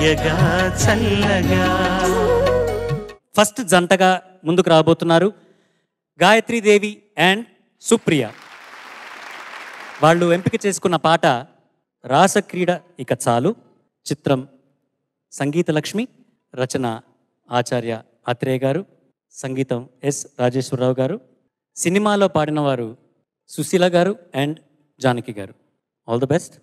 తీయగా చల్లగా. ఫస్ట్ జంటగా ముందుకు రాబోతున్నారు గాయత్రీదేవి అండ్ సుప్రియ. వాళ్ళు ఎంపిక చేసుకున్న పాట రాసక్రీడ ఇక చాలు. చిత్రం సంగీత లక్ష్మి, రచన ఆచార్య ఆత్రేయ గారు, సంగీతం ఎస్ రాజేశ్వరరావు గారు. సినిమాలో పాడిన వారు సుశీల గారు అండ్ జానకి గారు. All the best.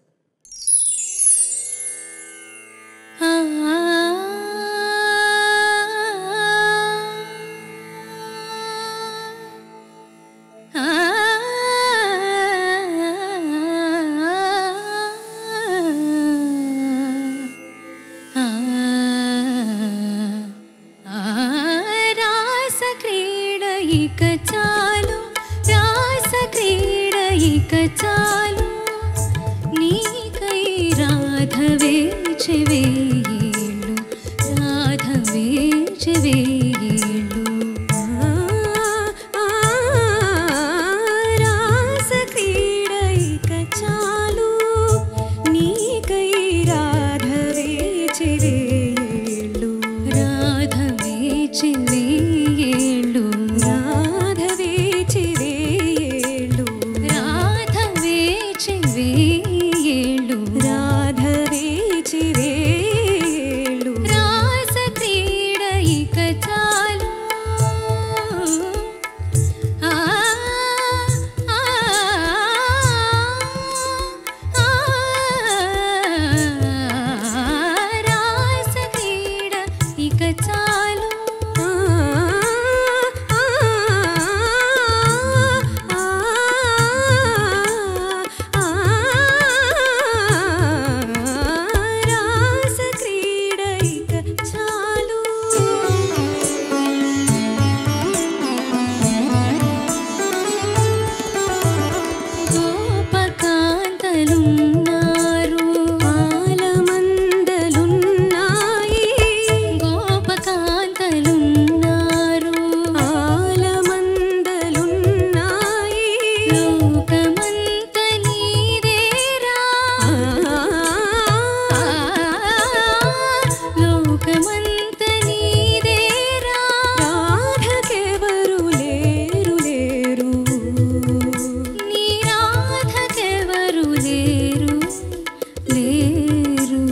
చాలు నీకై రాధవే చెవేళ్ళు, రాధవే చెవేళ్ళు. రాస క్రీడ ఇక చాలు నీకై రాధవే చెవేళ్ళు, రాధవే చెవేళ్ళు, రాధవే చెవేళ్ళు, రాధవే చెవేళ్ళు, రాధవే చెవేళ్ళు. రాస క్రీడ ఇక చాలు. రాస క్రీడ ఇక చాలు. రాస క్రీడ ఇక చాలు. గోపకాంతలున్నారు, ఆలమందలున్నాయి. గోపకాంతలున్నారు, ఆలమందలున్నాయి. లోకమంత నీదేరా, లోకమంత నీదేరా. రాధకెవరు లేరు లేరు, నీ రాధకెవరు లేరు లేరు.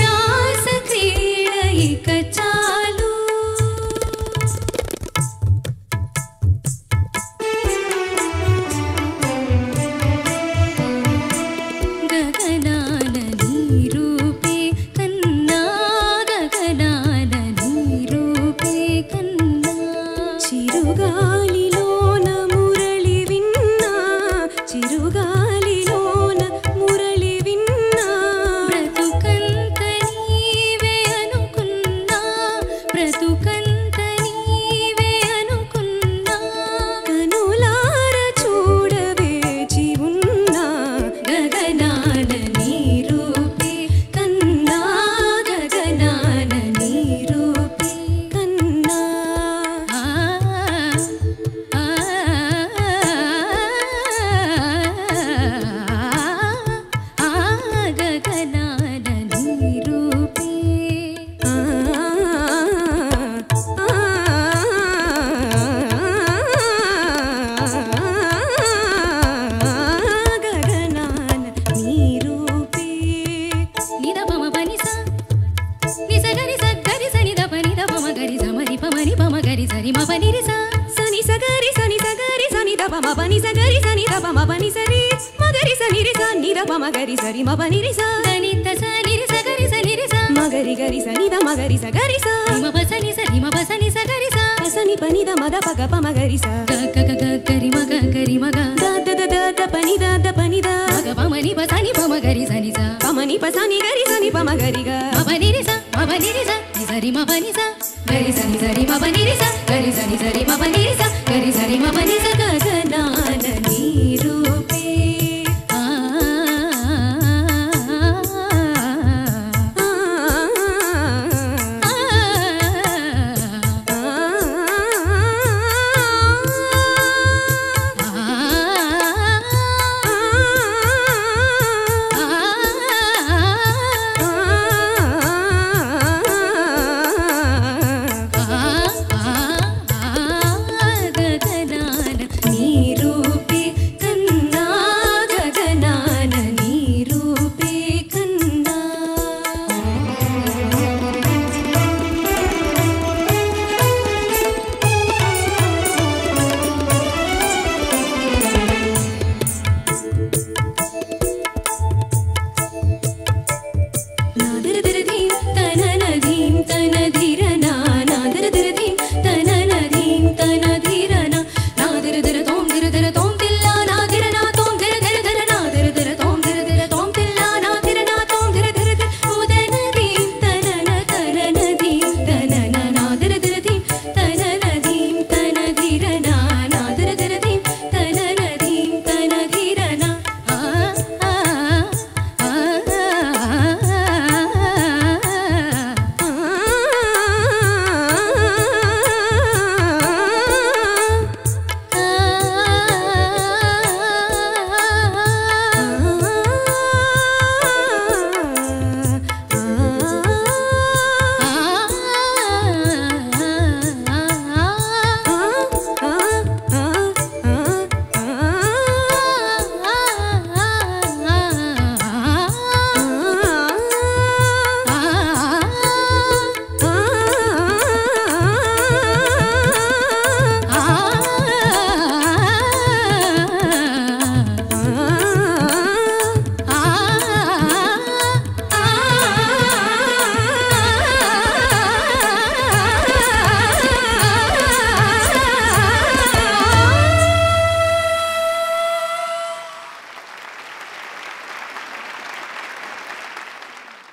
రాస క్రీడ ఇక చాలు. గగనాల నీరూపే కన్నా, గగనాల నీరూపే కన్నా. చిరుగాలిలోన మురళి విన్నా, చిరుగాలిలోన మురళి విన్నా. బ్రతుకంత నీవే అనుకున్నా, బ్రతుకంత నీవే అనుకున్నా. కనులార చూడవేచి ఉన్నా, గగనాల నీరూపే కన్నా, గగనాల నీరూపే కన్నా. గగనాల నీరూపే. గగనాల నీరూపే. నిదపమ పనిసా నిస గరిస గరిస నిదప నిదపమ గరిస మరి పమని పమ గరిస రిమ పనిరిస సని సగరి సని సగరి సని దపమ పని సగరి సని దపమ పని సరి మగరి సని రిస నిదపమ గరిస రిమ పనిరిస గనిత సని రిస గరిస నిరిస మగరి గరిస నిద మగరిస గరిస రిమ పసని స రిమ పసని స గరిస పసని పని ద మద పగ పమ గరిస గ గ గ గరి మగ గరి మగ ద ద ద ద పని ద పని ద మగ పమని పసని పమ గరి సని స పమని పసని గరి సని పమ గరి గ మపని రిస మపని రిస నిసరి మపని స గరి సని సరి మపని రిస గరి సని సరి మపని రిస గరి సరి మపని స. గగనాల నీరూపే.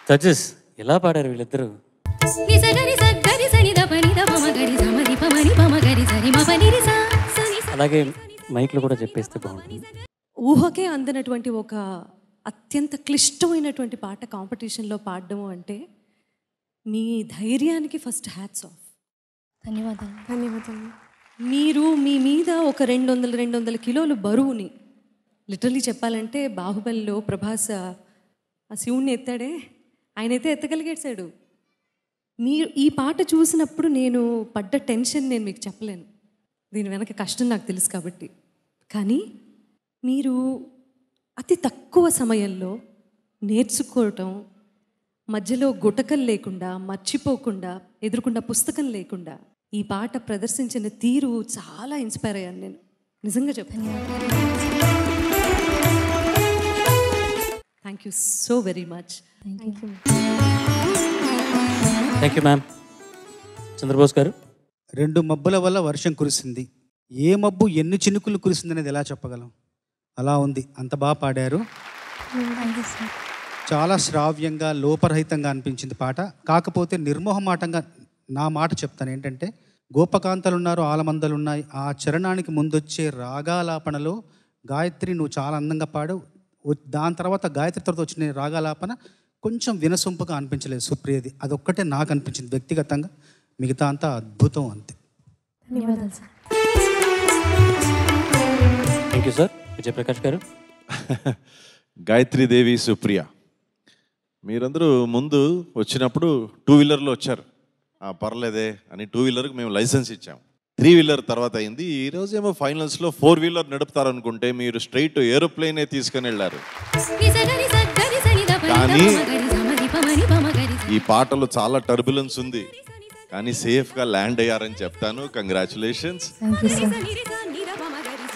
జడ్జెస్ ఎలా పాడారు వీళ్ళిద్దరు? అలాగే మైక్లో కూడా చెప్పేస్తే బాగుంటుంది. ఊహకే అందినటువంటి ఒక అత్యంత క్లిష్టమైనటువంటి పాట కాంపిటీషన్లో పాడడము అంటే మీ ధైర్యానికి ఫస్ట్ హ్యాట్స్ ఆఫ్. ధన్యవాదాలు. ధన్యవాదాలు. మీరు మీ మీద ఒక 200 కిలోలు బరువుని, లిటరలీ చెప్పాలంటే బాహుబలిలో ప్రభాస్ ఆ శివుణ్ణి ఎత్తాడే, ఆయనైతే ఎత్తగలిగేసాడు. మీరు ఈ పాట చూసినప్పుడు నేను పడ్డ టెన్షన్ నేను మీకు చెప్పలేను. దీని వెనక కష్టం నాకు తెలుసు కాబట్టి. కానీ మీరు అతి తక్కువ సమయంలో నేర్చుకోవటం, మధ్యలో గుటకలు లేకుండా, మర్చిపోకుండా, ఎదురుకుండా పుస్తకం లేకుండా ఈ పాట ప్రదర్శించిన తీరు చాలా ఇన్స్పైర్ అయ్యాను నేను, నిజంగా చెప్తాను. Thank you so very much. Thank you ma'am. Chandrabose garu, 2 మబ్బుల వల్ల వర్షం కురిసింది. ఏ మబ్బు ఎన్ని చినుకులు కురిసింది అనేది ఎలా చెప్పగలం? అలా ఉంది. అంత బాగా పాడారు. చాలా శ్రావ్యంగా, లోపరహితంగా అనిపించింది పాట. కాకపోతే నిర్మోహమాటంగా నా మాట చెప్తాను ఏంటంటే, గోపకాంతలు ఉన్నారు, ఆలమందలు ఉన్నాయి, ఆ చరణానికి ముందొచ్చే రాగాలాపనలో గాయత్రి నువ్వు చాలా అందంగా పాడు. దాని తర్వాత గాయత్రి తర్వాత వచ్చిన రాగాలాపన కొంచెం వినసొంపుగా అనిపించలేదు సుప్రియది. అదొక్కటే నాకు అనిపించింది వ్యక్తిగతంగా. మిగతా అంతా అద్భుతం అంతే. ధన్యవాదాలు sir. Thank you sir. Vijay Prakash గారు. గాయత్రీదేవి, సుప్రియ, మీరందరూ ముందు వచ్చినప్పుడు 2 వీలర్లో వచ్చారు. పర్లేదే అని 2 వీలర్కి మేము లైసెన్స్ ఇచ్చాము. 3 వీలర్ తర్వాత అయింది. ఈరోజేమో ఫైనల్స్లో 4 వీలర్ నడుపుతారనుకుంటే మీరు స్ట్రైట్ ఏరోప్లేనే తీసుకుని వెళ్ళారు. కానీ ఈ పాటలో చాలా టర్బులెన్స్ ఉంది, కానీ సేఫ్గా ల్యాండ్ అయ్యారని చెప్తాను. కంగ్రాచులేషన్స్.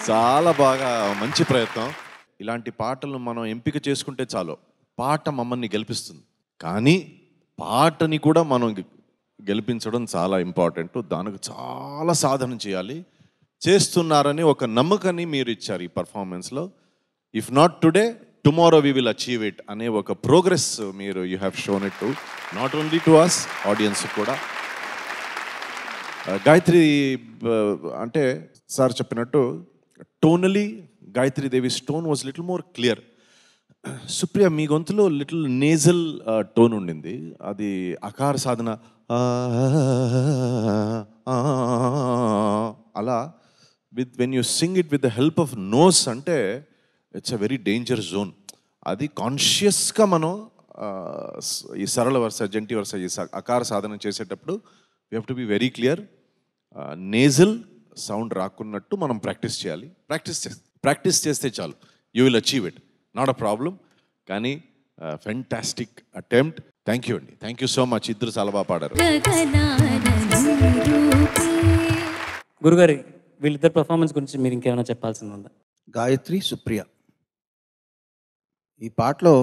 చాలా బాగా, మంచి ప్రయత్నం. ఇలాంటి పాటలను మనం ఎంపిక చేసుకుంటే చాలు, పాట మమ్మల్ని గెలిపిస్తుంది. కానీ పాటని కూడా మనం గెలిపించడం చాలా ఇంపార్టెంట్. దానికి చాలా సాధన చేయాలి. చేస్తున్నారని ఒక నమ్మకాన్ని మీరు ఇచ్చారు ఈ పర్ఫార్మెన్స్లో. If not today, tomorrow we will achieve it అనే ఒక ప్రోగ్రెస్ మీరు you have shown it to not only to us, audience కూడా. గాయత్రి అంటే సార్ చెప్పినట్టు tonally Gayatridevi tone was little more clear. Supriya, మీ గొంతులో లిటిల్ నేజల్ టోన్ ఉండింది. అది అకార సాధన అలా with when you sing it with the help of nose అంటే it's a very danger zone. అది కాన్షియస్గా మనం ఈ సరళ వరుస, జంటి వరుస, ఈ అకార సాధన చేసేటప్పుడు we have to be very clear. Nasal sound రాకున్నట్టు మనం ప్రాక్టీస్ చేయాలి. ప్రాక్టీస్ చేస్తే చాలు, you will achieve it, not a problem. కానీ ఫెంటాస్టిక్ అటెంప్ట్. థ్యాంక్ యూ అండి. Thank you so much. ఇద్దరు చాలా బాగా పాడారు. గురుగారి, వీళ్ళిద్దరు పర్ఫార్మెన్స్ గురించి మీరు ఇంకేమైనా చెప్పాల్సింది ఉందా? గాయత్రి, సుప్రియ, ఈ పాటలో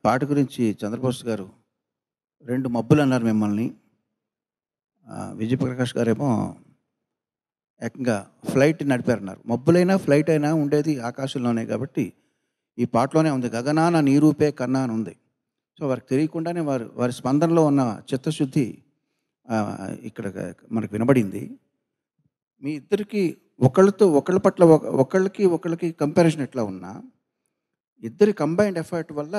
పాట గురించి చంద్రబోస్ గారు 2 మబ్బులు అన్నారు మిమ్మల్ని. విజయప్రకాష్ గారేమో ఏకంగా ఫ్లైట్ నడిపారన్నారు. మబ్బులైనా ఫ్లైట్ అయినా ఉండేది ఆకాశంలోనే కాబట్టి ఈ పాటలోనే ఉంది. గగనాన నీరూపే కన్నా అని ఉంది. సో వారికి తెలియకుండానే వారి స్పందనలో ఉన్న చిత్తశుద్ధి ఇక్కడ మనకు వినబడింది. మీ ఇద్దరికి ఒకళ్ళ పట్ల ఒకళ్ళకి కంపారిజన్ ఎట్లా ఉన్నా, ఇద్దరి కంబైన్డ్ ఎఫర్ట్ వల్ల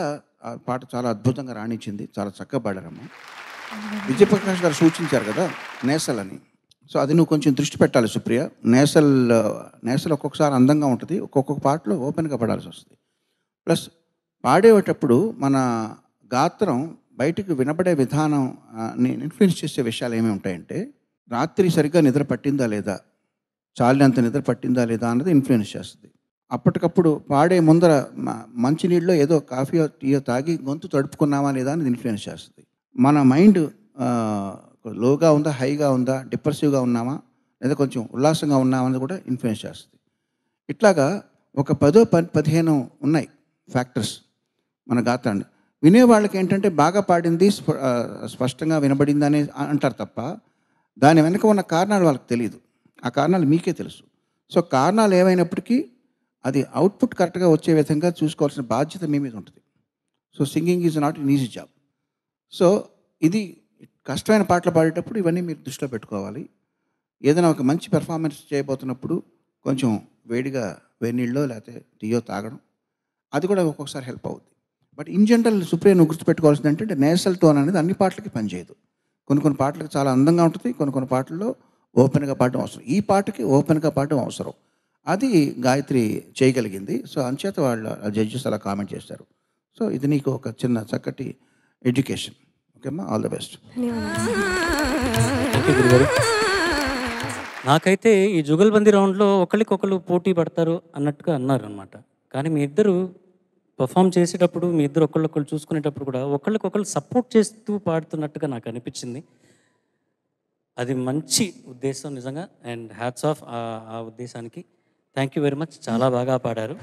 ఆ పాట చాలా అద్భుతంగా రాణించింది. చాలా చక్కగా పాడారమ్మ. విజయప్రకాష్ గారు సూచించారు కదా నేసల్ అని. సో అది నువ్వు కొంచెం దృష్టి పెట్టాలి సుప్రియ. నేసల్ ఒక్కొక్కసారి అందంగా ఉంటుంది, ఒక్కొక్క పాటలో ఓపెన్గా పడాల్సి వస్తుంది. ప్లస్ పాడేటప్పుడు మన గాత్రం బయటకు వినబడే విధానం ఇన్ఫ్లుయెన్స్ చేసే విషయాలు ఏమేమి ఉంటాయంటే, రాత్రి సరిగ్గా నిద్ర పట్టిందా లేదా, చాలినంత నిద్ర పట్టిందా లేదా అన్నది ఇన్ఫ్లుయెన్స్ చేస్తుంది. అప్పటికప్పుడు పాడే ముందర మంచినీళ్ళలో ఏదో కాఫీయో టీయో తాగి గొంతు తడుపుకున్నావా లేదా అనేది ఇన్ఫ్లుయెన్స్ చేస్తుంది. మన మైండ్ లోగా ఉందా, హైగా ఉందా, డిప్రెసివ్గా ఉన్నామా లేదా కొంచెం ఉల్లాసంగా ఉన్నామా అనేది కూడా ఇన్ఫ్లుయెన్స్ చేస్తుంది. ఇట్లాగా ఒక 10-15 ఉన్నాయి ఫ్యాక్టర్స్ మన గాత్రాన్ని. వినేవాళ్ళకి ఏంటంటే బాగా పాడింది, స్పష్టంగా వినబడింది అని అంటారు తప్ప దాని వెనక ఉన్న కారణాలు వాళ్ళకి తెలియదు. ఆ కారణాలు మీకే తెలుసు. సో కారణాలు ఏమైనప్పటికీ అది అవుట్పుట్ కరెక్ట్గా వచ్చే విధంగా చూసుకోవాల్సిన బాధ్యత మీ మీద ఉంటుంది. So singing is not in easy job. So ఇది కష్టమైన పాటలు పాడేటప్పుడు ఇవన్నీ మీరు దృష్టిలో పెట్టుకోవాలి. ఏదైనా ఒక మంచి పెర్ఫార్మెన్స్ చేయబోతున్నప్పుడు కొంచెం వేడిగా వేడినీళ్ళో లేకపోతే టీయో తాగడం, అది కూడా ఒక్కొక్కసారి హెల్ప్ అవుతుంది. బట్ ఇన్ జనరల్ సుప్రియ నువ్వు గుర్తుపెట్టుకోవాల్సింది ఏంటంటే నేసల్ టోన్ అనేది అన్ని పాటలకి పనిచేయదు. కొన్ని పాటలకు చాలా అందంగా ఉంటుంది, కొన్ని పాటల్లో ఓపెన్గా పాడడం అవసరం. ఈ పాటకి ఓపెన్గా పాడడం అవసరం. అది గాయత్రి చేయగలిగింది. సో అంచేత వాళ్ళ జడ్జెస్ అలా కామెంట్ చేశారు. సో ఇది నీకు ఒక చిన్న చక్కటి ఎడ్యుకేషన్. ఓకేమ్మా, all the best. Thank you గురుగారు. నాకైతే ఈ జుగల్బందీ రౌండ్లో ఒకరికొకరు పోటీ పడతారు అన్నట్టుగా అన్నారు అనమాట. కానీ మీ ఇద్దరు పర్ఫామ్ చేసేటప్పుడు మీ ఇద్దరు ఒకళ్ళొకళ్ళు చూసుకునేటప్పుడు కూడా ఒకళ్ళకొకళ్ళు సపోర్ట్ చేస్తూ పాడుతున్నట్టుగా నాకు అనిపించింది. అది మంచి ఉద్దేశం నిజంగా. అండ్ హ్యాట్స్ ఆఫ్ ఆ ఉద్దేశానికి. Thank you very much. చాలా బాగా పాడారు.